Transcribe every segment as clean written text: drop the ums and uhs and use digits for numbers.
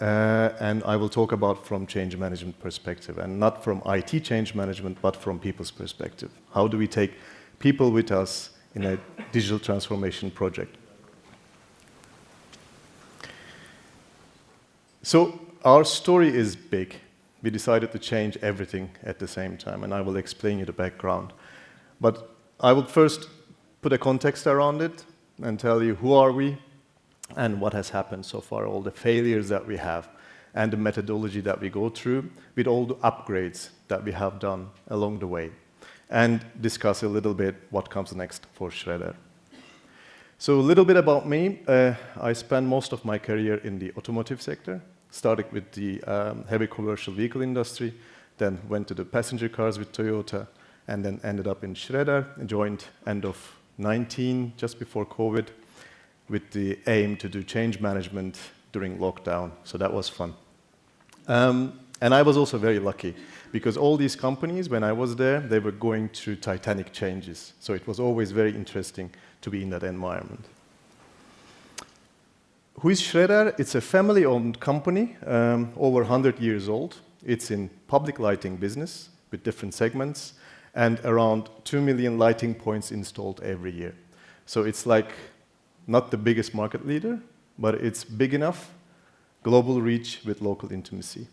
and I will talk about from change management perspective, and not from IT change management, but from people's perspective. How do we take people with us in a digital transformation project? So our story is big. We decided to change everything at the same time, and I will explain you the background. But I will first put a context around it and tell you who are we and what has happened so far, all the failures that we have, and the methodology that we go through with all the upgrades that we have done along the way, and discuss a little bit what comes next for Schréder. So a little bit about me. I spent most of my career in the automotive sector, started with the heavy commercial vehicle industry, then went to the passenger cars with Toyota, and then ended up in Schréder, joined end of 19, just before COVID, with the aim to do change management during lockdown. So that was fun. And I was also very lucky, because all these companies, when I was there, they were going through titanic changes. So it was always very interesting to be in that environment. Who is Schréder? It's a family-owned company, over 100 years old. It's in public lighting business with different segments, and around 2 million lighting points installed every year. So it's like not the biggest market leader, but it's big enough, global reach with local intimacy.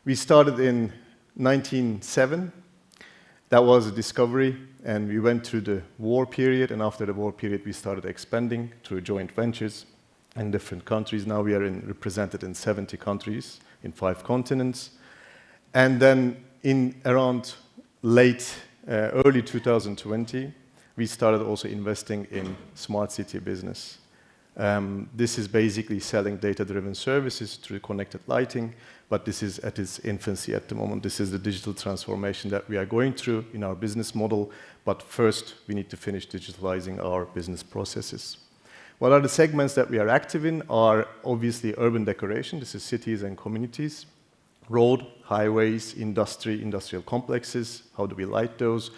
We started in 1907. That was a discovery, and we went through the war period, and after the war period, we started expanding through joint ventures in different countries. Now we are represented in 70 countries in 5 continents. And then in around early 2020, we started also investing in smart city business. This is basically selling data-driven services through connected lighting, but this is at its infancy at the moment. This is the digital transformation that we are going through in our business model, but first we need to finish digitalizing our business processes. What are the segments that we are active in? Are obviously urban decoration. This is cities and communities, road, highways, industry, industrial complexes. How do we light those?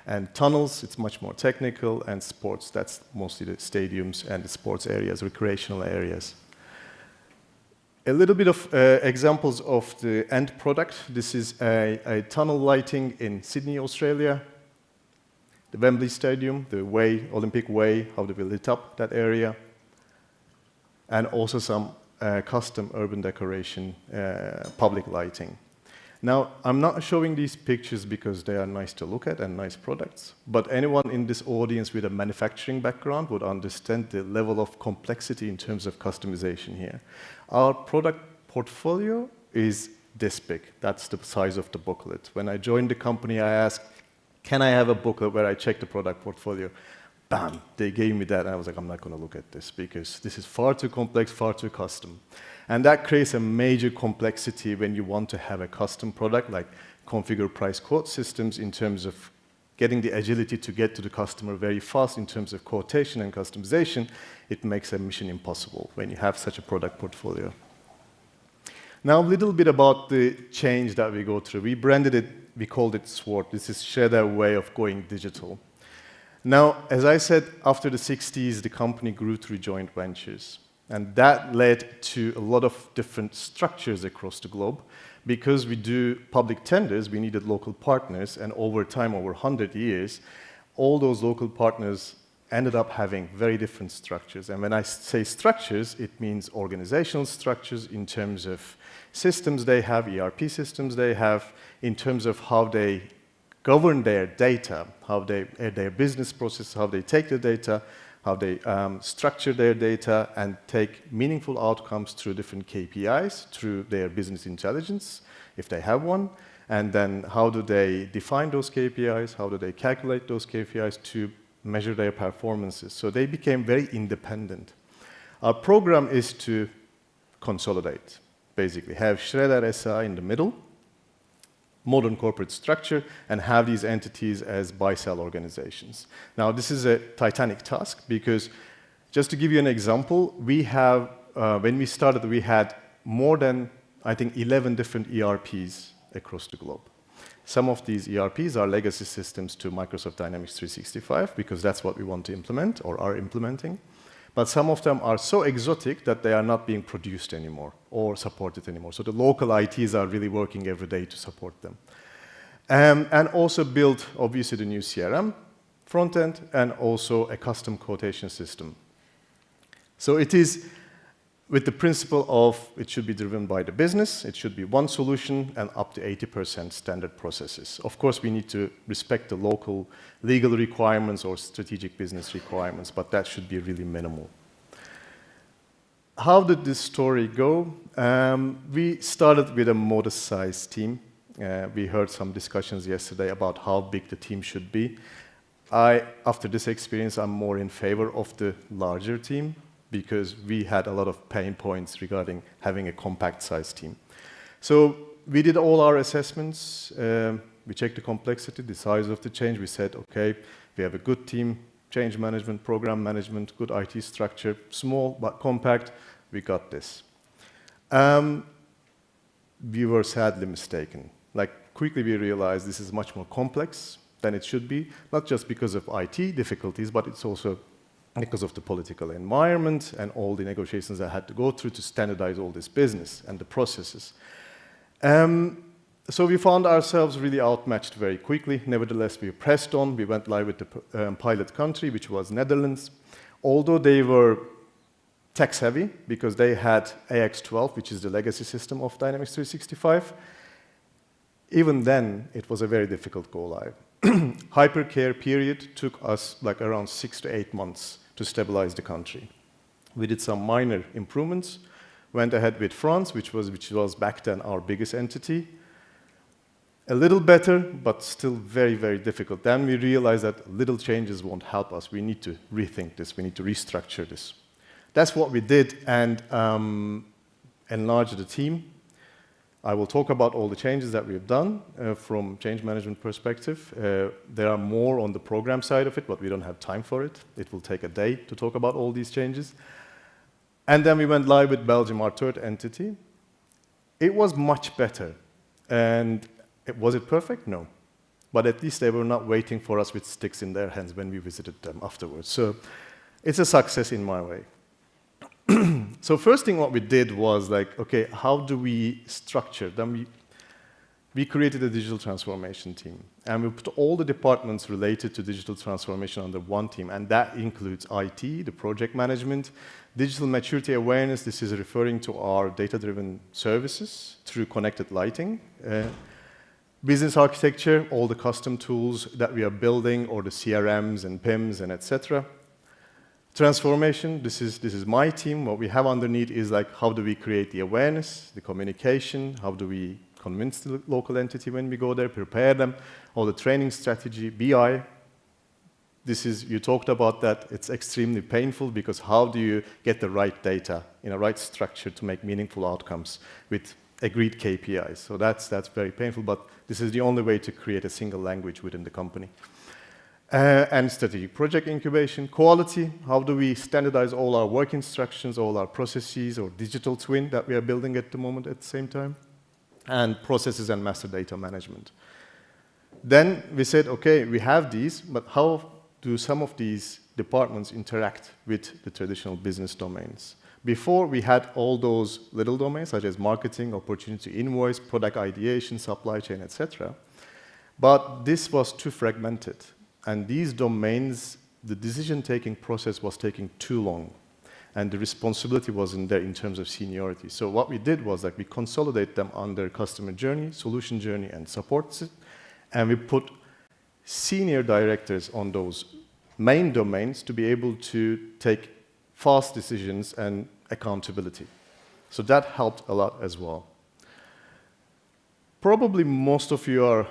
And tunnels, it's much more technical, and sports, that's mostly the stadiums and the sports areas, recreational areas. A little bit of examples of the end product. This is a tunnel lighting in Sydney, Australia. The Wembley Stadium, the Olympic Way, how do we lit up that area? And also some custom urban decoration, public lighting. Now, I'm not showing these pictures because they are nice to look at and nice products, but anyone in this audience with a manufacturing background would understand the level of complexity in terms of customization here. Our product portfolio is this big. That's the size of the booklet. When I joined the company, I asked, can I have a booklet where I check the product portfolio? Bam, they gave me that, and I was like, I'm not going to look at this because this is far too complex, far too custom. And that creates a major complexity when you want to have a custom product like configure price quote systems in terms of getting the agility to get to the customer very fast in terms of quotation and customization. It makes a mission impossible when you have such a product portfolio. Now, a little bit about the change that we go through. We branded it, we called it SWORD. This is Schréder way of going digital. Now, as I said, after the 60s, the company grew through joint ventures. And that led to a lot of different structures across the globe. Because we do public tenders, we needed local partners, and over time, over 100 years, all those local partners ended up having very different structures. And when I say structures, it means organizational structures in terms of systems they have, ERP systems they have, in terms of how they govern their data, how their business process, how they take the data, how they structure their data and take meaningful outcomes through different KPIs, through their business intelligence, if they have one, and then how do they define those KPIs, how do they calculate those KPIs to measure their performances. So they became very independent. Our program is to consolidate, basically have Schréder SI in the middle, modern corporate structure, and have these entities as buy-sell organizations. Now, this is a titanic task because, just to give you an example, we have, when we started, we had more than, I think, 11 different ERPs across the globe. Some of these ERPs are legacy systems to Microsoft Dynamics 365 because that's what we want to implement or are implementing. But some of them are so exotic that they are not being produced anymore or supported anymore. So the local ITs are really working every day to support them. And also build, obviously, the new CRM front end and also a custom quotation system. So it is with the principle of it should be driven by the business, it should be one solution and up to 80% standard processes. Of course, we need to respect the local legal requirements or strategic business requirements, but that should be really minimal. How did this story go? We started with a modest-sized team. We heard some discussions yesterday about how big the team should be. After this experience, I'm more in favor of the larger team, because we had a lot of pain points regarding having a compact-sized team. So we did all our assessments. We checked the complexity, the size of the change. We said, okay, we have a good team, change management, program management, good IT structure, small but compact. We got this. We were sadly mistaken. Quickly we realized this is much more complex than it should be, not just because of IT difficulties, but it's also because of the political environment and all the negotiations I had to go through to standardize all this business and the processes. So we found ourselves really outmatched very quickly. Nevertheless, we pressed on. We went live with the pilot country, which was Netherlands. Although they were tech-savvy, because they had AX12, which is the legacy system of Dynamics 365, even then, it was a very difficult go-live. Hypercare period took us around 6 to 8 months to stabilize the country. We did some minor improvements, went ahead with France, which was back then our biggest entity. A little better, but still very, very difficult. Then we realized that little changes won't help us. We need to rethink this. We need to restructure this. That's what we did, and enlarge the team. I will talk about all the changes that we've done from change management perspective. There are more on the program side of it, but we don't have time for it. It will take a day to talk about all these changes. And then we went live with Belgium, our third entity. It was much better. And was it perfect? No. But at least they were not waiting for us with sticks in their hands when we visited them afterwards. So it's a success in my way. So first thing what we did was okay, how do we structure? Then we created a digital transformation team. And we put all the departments related to digital transformation under one team. And that includes IT, the project management, digital maturity awareness. This is referring to our data-driven services through connected lighting. Business architecture, all the custom tools that we are building, or the CRMs and PIMs and etc. Transformation, this is my team. What we have underneath is how do we create the awareness, the communication, how do we convince the local entity when we go there, prepare them, all the training strategy, BI. You talked about that. It's extremely painful, because how do you get the right data in a right structure to make meaningful outcomes with agreed KPIs? So that's very painful, but this is the only way to create a single language within the company. And strategic project incubation, quality, how do we standardize all our work instructions, all our processes, or digital twin that we are building at the moment at the same time, and processes and master data management. Then we said, okay, we have these, but how do some of these departments interact with the traditional business domains? Before, we had all those little domains, such as marketing, opportunity to invoice, product ideation, supply chain, etc. But this was too fragmented. And these domains, the decision-taking process was taking too long. And the responsibility wasn't there in terms of seniority. So what we did was we consolidate them under customer journey, solution journey, and support. And we put senior directors on those main domains to be able to take fast decisions and accountability. So that helped a lot as well. Probably most of you are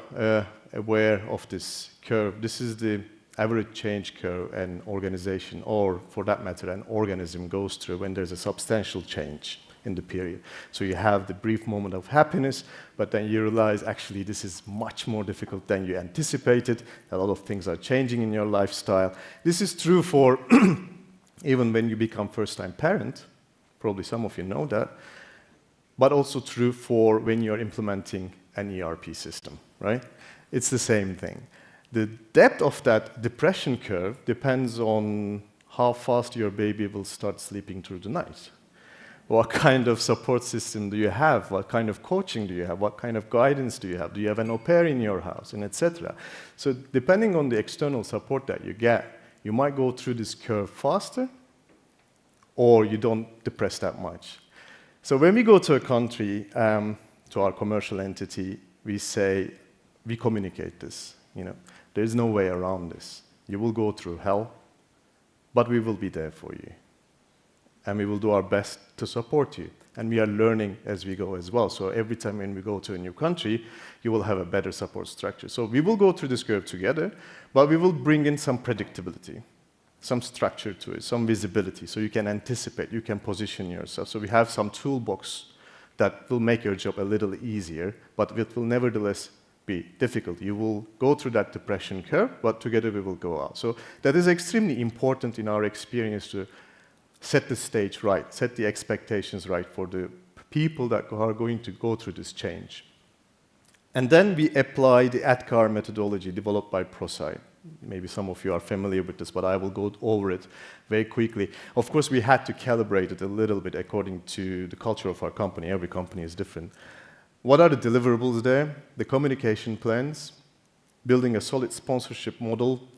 aware of this curve. This is the average change curve an organization, or for that matter, an organism goes through when there's a substantial change in the period. So you have the brief moment of happiness, but then you realize actually this is much more difficult than you anticipated. A lot of things are changing in your lifestyle. This is true for even when you become first-time parent. Probably some of you know that. But also true for when you're implementing an ERP system, right? It's the same thing. The depth of that depression curve depends on how fast your baby will start sleeping through the night. What kind of support system do you have? What kind of coaching do you have? What kind of guidance do you have? Do you have an au pair in your house, and etc.? So depending on the external support that you get, you might go through this curve faster, or you don't depress that much. So when we go to a country, to our commercial entity, we say, we communicate this. There's no way around this. You will go through hell, but we will be there for you. And we will do our best to support you. And we are learning as we go as well. So every time when we go to a new country, you will have a better support structure. So we will go through this curve together, but we will bring in some predictability, some structure to it, some visibility, so you can anticipate, you can position yourself. So we have some toolbox that will make your job a little easier, but it will nevertheless be difficult. You will go through that depression curve, but together we will go out. So that is extremely important in our experience to set the stage right, set the expectations right for the people that are going to go through this change. And then we apply the ADKAR methodology developed by ProSci. Maybe some of you are familiar with this, but I will go over it very quickly. Of course, we had to calibrate it a little bit according to the culture of our company. Every company is different. What are the deliverables there? The communication plans, building a solid sponsorship model,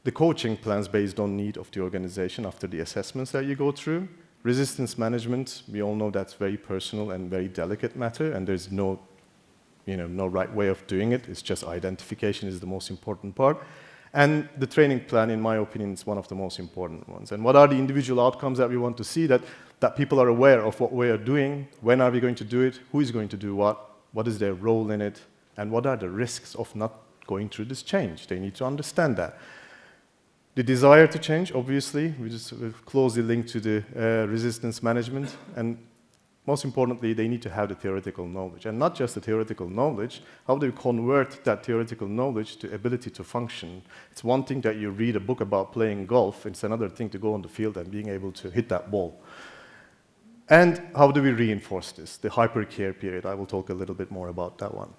the coaching plans based on need of the organization after the assessments that you go through, resistance management. We all know that's very personal and very delicate matter, and there's no right way of doing it. It's just identification is the most important part. And the training plan, in my opinion, is one of the most important ones. And what are the individual outcomes that we want to see? That people are aware of what we are doing, when are we going to do it, who is going to do what is their role in it, and what are the risks of not going through this change. They need to understand that. The desire to change, obviously, we just closely linked to the resistance management. And most importantly, they need to have the theoretical knowledge. And not just the theoretical knowledge, how do you convert that theoretical knowledge to ability to function? It's one thing that you read a book about playing golf, it's another thing to go on the field and being able to hit that ball. And how do we reinforce this? The hypercare period, I will talk a little bit more about that one.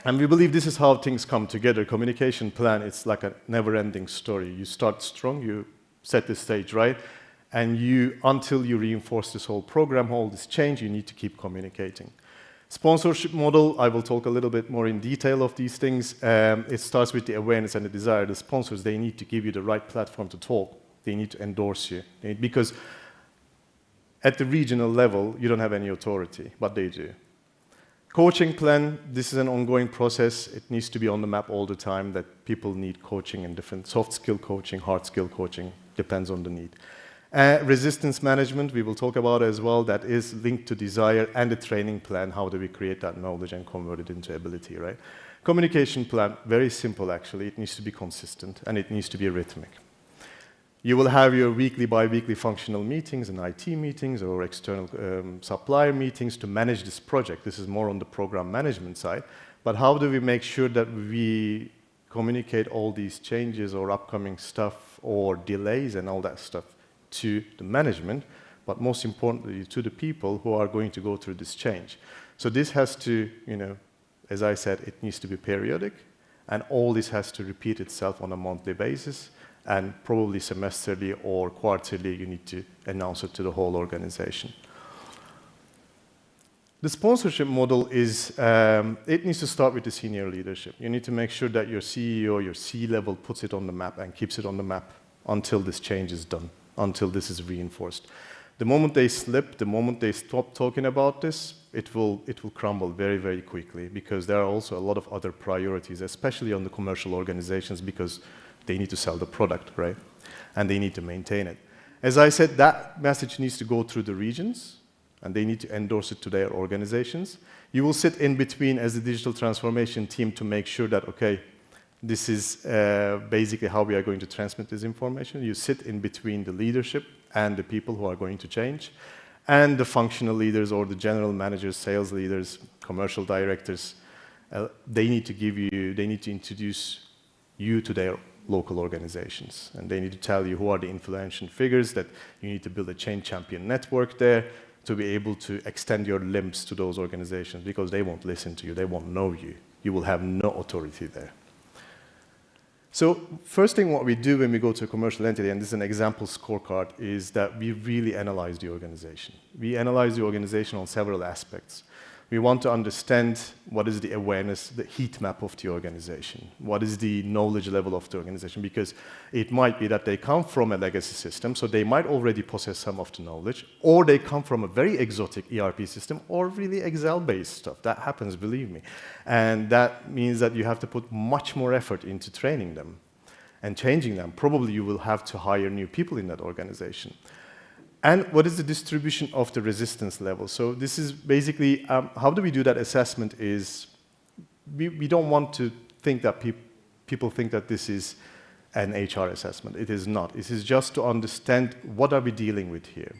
And we believe this is how things come together. Communication plan, it's like a never-ending story. You start strong, you set the stage right, and until you reinforce this whole program, all this change, you need to keep communicating. Sponsorship model, I will talk a little bit more in detail of these things. It starts with the awareness and the desire. The sponsors, they need to give you the right platform to talk. They need to endorse you. Because at the regional level, you don't have any authority, but they do. Coaching plan, this is an ongoing process. It needs to be on the map all the time, that people need coaching in different soft skill coaching, hard skill coaching, depends on the need. Resistance management, we will talk about as well, that is linked to desire and the training plan. How do we create that knowledge and convert it into ability, right? Communication plan, very simple actually. It needs to be consistent and it needs to be rhythmic. You will have your weekly, bi-weekly functional meetings and IT meetings or external supplier meetings to manage this project. This is more on the program management side. But how do we make sure that we communicate all these changes or upcoming stuff or delays and all that stuff to the management, but most importantly to the people who are going to go through this change? So this has to, as I said, it needs to be periodic, and all this has to repeat itself on a monthly basis. And probably semesterly or quarterly, you need to announce it to the whole organization. The sponsorship model is, it needs to start with the senior leadership. You need to make sure that your CEO, your C-level puts it on the map and keeps it on the map until this change is done, until this is reinforced. The moment they slip, the moment they stop talking about this, it will crumble very, very quickly, because there are also a lot of other priorities, especially on the commercial organizations, because they need to sell the product, right? And they need to maintain it. As I said, that message needs to go through the regions, and they need to endorse it to their organizations. You will sit in between as the digital transformation team to make sure that, okay, this is basically how we are going to transmit this information. You sit in between the leadership and the people who are going to change, and the functional leaders or the general managers, sales leaders, commercial directors. They need to introduce you to their local organizations, and they need to tell you who are the influential figures, that you need to build a change champion network there to be able to extend your limbs to those organizations, because they won't listen to you, they won't know you. You will have no authority there. So first thing what we do when we go to a commercial entity, and this is an example scorecard, is that we really analyze the organization. We analyze the organization on several aspects. We want to understand what is the awareness, the heat map of the organization. What is the knowledge level of the organization? Because it might be that they come from a legacy system, so they might already possess some of the knowledge, or they come from a very exotic ERP system, or really Excel-based stuff. That happens, believe me. And that means that you have to put much more effort into training them and changing them. Probably you will have to hire new people in that organization. And what is the distribution of the resistance level? So this is basically, how do we do that assessment is, we don't want to think that people think that this is an HR assessment. It is not. This is just to understand what are we dealing with here.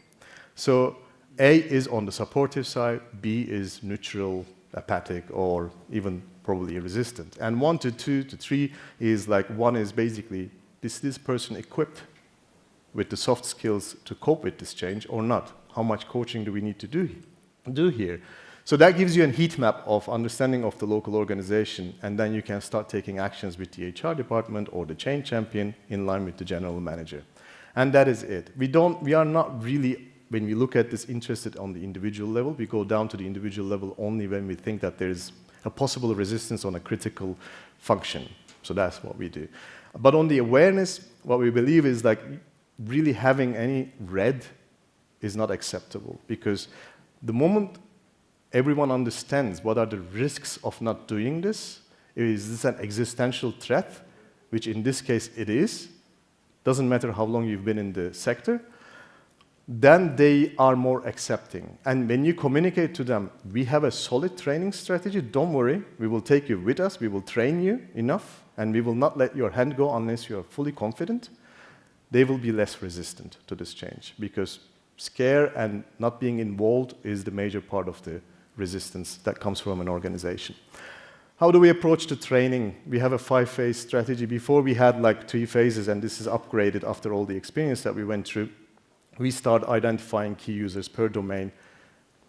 So A is on the supportive side, B is neutral, apathic, or even probably resistant. And 1 to 2 to 3 is like, 1 is basically, is this person equipped with the soft skills to cope with this change or not? How much coaching do we need to do here? So that gives you a heat map of understanding of the local organization, and then you can start taking actions with the HR department or the change champion in line with the general manager. And that is it. We are not really, when we look at this, interested on the individual level. We go down to the individual level only when we think that there's a possible resistance on a critical function. So that's what we do. But on the awareness, what we believe is like, really having any red is not acceptable, because the moment everyone understands what are the risks of not doing this, is this an existential threat, which in this case it is, doesn't matter how long you've been in the sector, then they are more accepting. And when you communicate to them, we have a solid training strategy, don't worry, we will take you with us, we will train you enough, and we will not let your hand go unless you are fully confident, they will be less resistant to this change, because scare and not being involved is the major part of the resistance that comes from an organization. How do we approach the training? We have a 5-phase strategy. Before we had like 3 phases, and this is upgraded after all the experience that we went through. We start identifying key users per domain,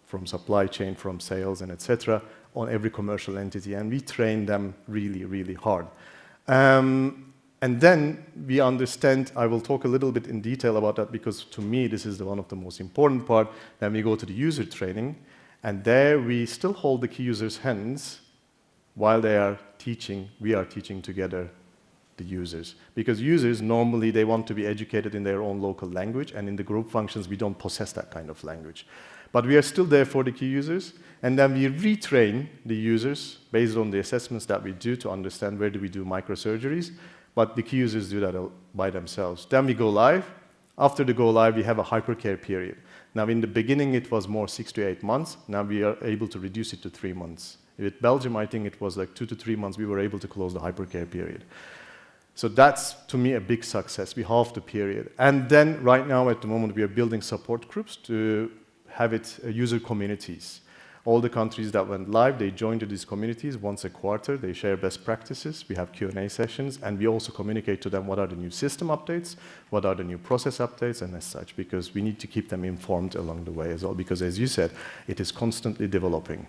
from supply chain, from sales, and etc., on every commercial entity, and we train them really, really hard. And then we understand, I will talk a little bit in detail about that, because to me this is one of the most important part. Then we go to the user training, and there we still hold the key users' hands while they are teaching. We are teaching together the users, because users normally they want to be educated in their own local language, and in the group functions we don't possess that kind of language. But we are still there for the key users, and then we retrain the users based on the assessments that we do to understand where do we do microsurgeries. But the key users do that by themselves. Then we go live. After the go live, we have a hypercare period. Now, in the beginning, it was more 6 to 8 months. Now we are able to reduce it to 3 months. With Belgium, I think it was like 2 to 3 months. We were able to close the hypercare period. So that's, to me, a big success. We halved the period. And then, right now, at the moment, we are building support groups to have it user communities. All the countries that went live, they joined these communities once a quarter. They share best practices. We have Q&A sessions, and we also communicate to them what are the new system updates, what are the new process updates, and as such, because we need to keep them informed along the way as well, because as you said, it is constantly developing.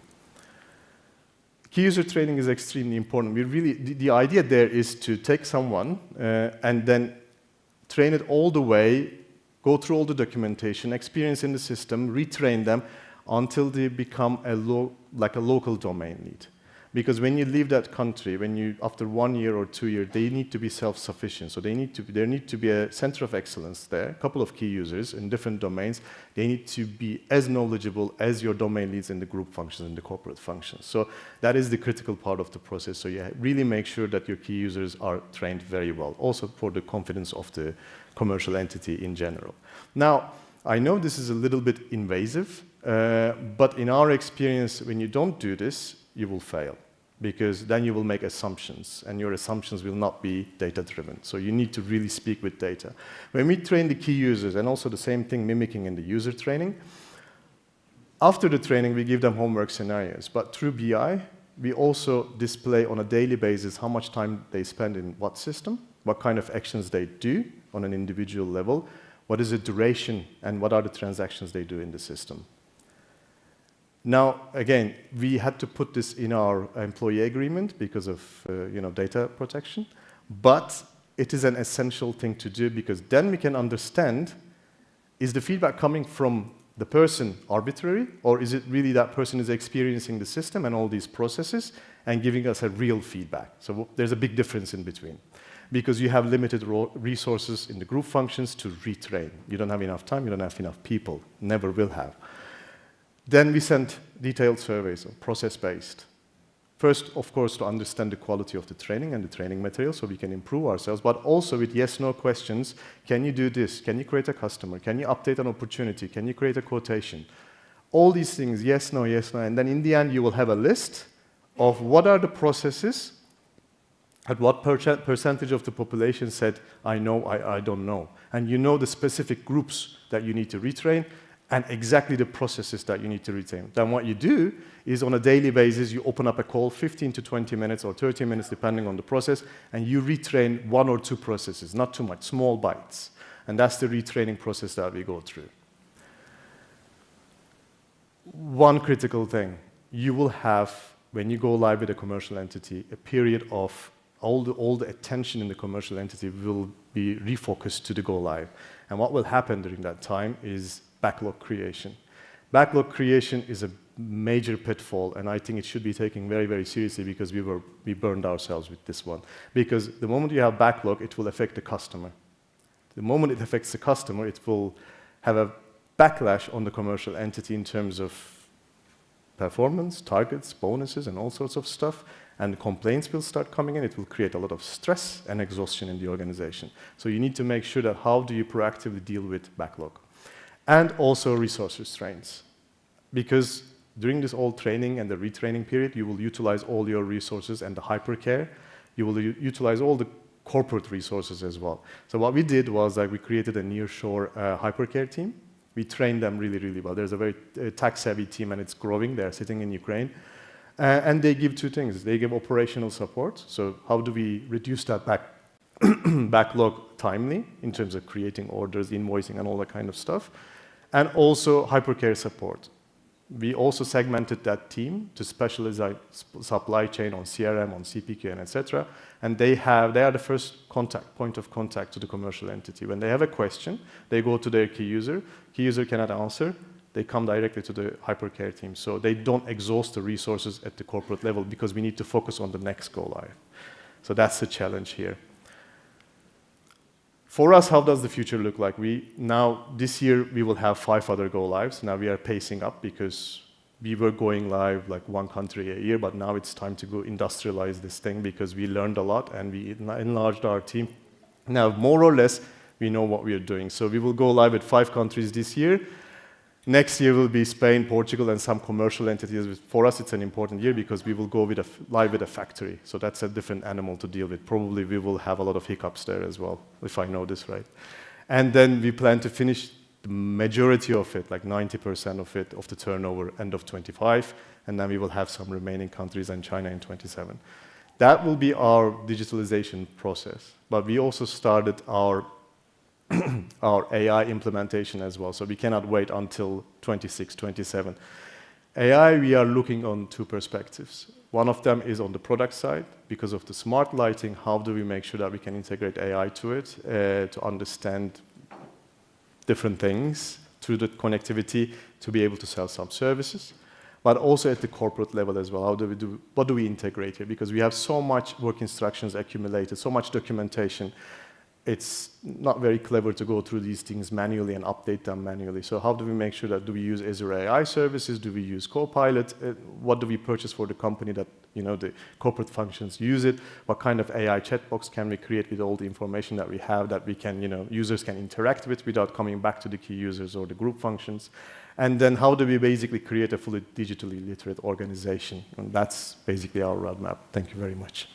Key user training is extremely important. We really, the idea there is to take someone and then train it all the way, go through all the documentation, experience in the system, retrain them, until they become like a local domain lead. Because when you leave that country, after 1 year or 2 years, they need to be self-sufficient. So there need to be a center of excellence there, a couple of key users in different domains. They need to be as knowledgeable as your domain leads in the group functions and the corporate functions. So that is the critical part of the process. So you really make sure that your key users are trained very well, also for the confidence of the commercial entity in general. Now, I know this is a little bit invasive, but in our experience, when you don't do this, you will fail, because then you will make assumptions, and your assumptions will not be data-driven. So you need to really speak with data. When we train the key users, and also the same thing mimicking in the user training, after the training, we give them homework scenarios. But through BI, we also display on a daily basis how much time they spend in what system, what kind of actions they do on an individual level, what is the duration, and what are the transactions they do in the system. Now, again, we had to put this in our employee agreement because of data protection, But it is an essential thing to do because then we can understand, is the feedback coming from the person arbitrary, or is it really that person is experiencing the system and all these processes and giving us a real feedback? So there's a big difference in between. Because you have limited resources in the group functions to retrain. You don't have enough time, you don't have enough people, never will have. Then we sent detailed surveys, process-based. First, of course, to understand the quality of the training and the training material so we can improve ourselves, but also with yes-no questions. Can you do this? Can you create a customer? Can you update an opportunity? Can you create a quotation? All these things, yes, no, and then in the end you will have a list of what are the processes, at what percentage of the population said, I know, I don't know. And you know the specific groups that you need to retrain, and exactly the processes that you need to retain. Then what you do is on a daily basis, you open up a call, 15 to 20 minutes or 30 minutes, depending on the process, and you retrain 1 or 2 processes, not too much, small bites. And that's the retraining process that we go through. One critical thing, you will have, when you go live with a commercial entity, a period of all the attention in the commercial entity will be refocused to the go live. And what will happen during that time is backlog creation. Backlog creation is a major pitfall, and I think it should be taken very, very seriously because we burned ourselves with this one. Because the moment you have backlog, it will affect the customer. The moment it affects the customer, it will have a backlash on the commercial entity in terms of performance, targets, bonuses, and all sorts of stuff. And complaints will start coming in. It will create a lot of stress and exhaustion in the organization. So you need to make sure that how do you proactively deal with backlog. And also resource restraints. Because during this all training and the retraining period, you will utilize all your resources and the hypercare. You will utilize all the corporate resources as well. So what we did was that we created a nearshore hypercare team. We trained them really, really well. There's a very tech-savvy team, and it's growing. They're sitting in Ukraine. And they give 2 things. They give operational support. So how do we reduce that backlog timely in terms of creating orders, invoicing, and all that kind of stuff. And also hypercare support. We also segmented that team to specialize supply chain on CRM, on CPQ, and etc. And they are the first point of contact to the commercial entity. When they have a question, they go to their key user. Key user cannot answer. They come directly to the hypercare team. So they don't exhaust the resources at the corporate level because we need to focus on the next go live. So that's the challenge here. For us, how does the future look like? This year, we will have 5 other go lives. Now we are pacing up because we were going live like 1 country a year, but now it's time to go industrialize this thing because we learned a lot and we enlarged our team. Now, more or less, we know what we are doing. So we will go live with 5 countries this year. Next year will be Spain, Portugal, and some commercial entities. For us, it's an important year because we will go live with a factory. So that's a different animal to deal with. Probably we will have a lot of hiccups there as well, if I know this right. And then we plan to finish the majority of it, like 90% of it, of the turnover, end of 25. And then we will have some remaining countries and China in 27. That will be our digitalization process. But we also started our AI implementation as well. So we cannot wait until 26, 27. AI, we are looking on 2 perspectives. One of them is on the product side. Because of the smart lighting, how do we make sure that we can integrate AI to it to understand different things through the connectivity to be able to sell some services, but also at the corporate level as well. What do we integrate here? Because we have so much work instructions accumulated, so much documentation. It's not very clever to go through these things manually and update them manually. So how do we make sure that, do we use Azure AI services? Do we use Copilot? What do we purchase for the company that, the corporate functions use it? What kind of AI chatbox can we create with all the information that we have that we can, users can interact with without coming back to the key users or the group functions? And then how do we basically create a fully digitally literate organization? And that's basically our roadmap. Thank you very much.